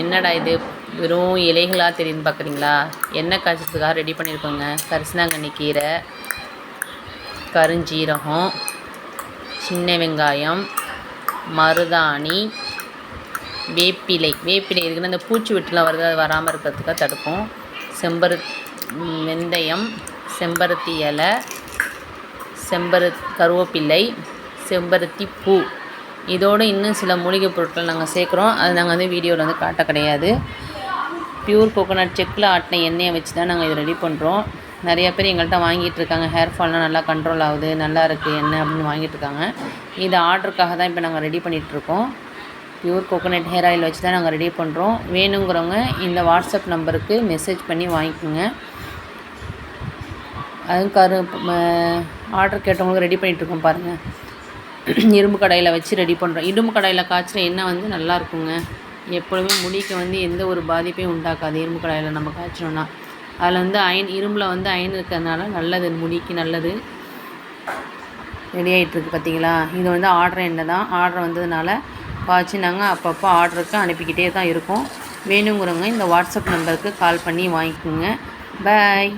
என்னடா இது வெறும் இலைகளாக தெரியுதுன்னு பார்க்குறீங்களா? எண்ணெய் காய்ச்சறதுக்காக ரெடி பண்ணியிருக்கோங்க. கரிசலாங்கண்ணி கீரை, கருஞ்சீரகம், சின்ன வெங்காயம், மருதாணி, வேப்பிலை இருக்குன்னா அந்த பூச்சி வெட்டுலாம் வருது, அது வராமல் இருக்கிறதுக்காக தடுக்கும். வெந்தயம், செம்பருத்தி இலை, கருவேப்பிலை, செம்பருத்தி பூ, இதோடு இன்னும் சில மூலிகை பொருட்கள் நாங்கள் சேர்க்குறோம். அது நாங்கள் வந்து வீடியோவில் வந்து காட்ட கிடையாது. பியூர் கோகோனட் செக்கில் ஆட்டின எண்ணெயை வச்சு தான் நாங்கள் இதை ரெடி பண்ணுறோம். நிறைய பேர் எங்கள்கிட்ட வாங்கிட்டு இருக்காங்க. ஹேர் ஃபால்லாம் நல்லா கண்ட்ரோல் ஆகுது, நல்லா இருக்குது எண்ணெய் அப்படின்னு வாங்கிட்டு இருக்காங்க. இது ஆர்டருக்காக தான் இப்போ நாங்கள் ரெடி பண்ணிகிட்ருக்கோம். பியூர் கோகோனட் ஹேர் ஆயில் வச்சு தான் நாங்கள் ரெடி பண்ணுறோம். வேணுங்கிறவங்க இந்த வாட்ஸ்அப் நம்பருக்கு மெசேஜ் பண்ணி வாங்கிக்கோங்க. அதுவும் ஆர்டர் கேட்டவங்களுக்கு ரெடி பண்ணிகிட்ருக்கோம் பாருங்கள். இரும்பு கடாயில் வச்சு ரெடி பண்ணுறோம். இரும்பு கடாயில் காய்ச்சிற எண்ணெய் வந்து நல்லா இருக்குங்க. எப்பொழுதுமே முடிக்கு வந்து எந்த ஒரு பாதிப்பையும் உண்டாக்காது. இரும்பு கடாயில் நம்ம காய்ச்சினோன்னா அதில் வந்து இரும்பில் வந்து அயன் இருக்கிறதுனால நல்லது, முடிக்கு நல்லது. ரெடி ஆகிட்டுருக்கு பார்த்தீங்களா? இது வந்து ஆர்டர் எண்ணெய் தான். ஆர்டர் வந்ததுனால காய்ச்சி நாங்கள் அப்பப்போ ஆர்டருக்கு அனுப்பிக்கிட்டே தான் இருக்கோம். வேணுங்கிறவங்க இந்த வாட்ஸ்அப் நம்பருக்கு கால் பண்ணி வாங்கிக்கோங்க. பாய்.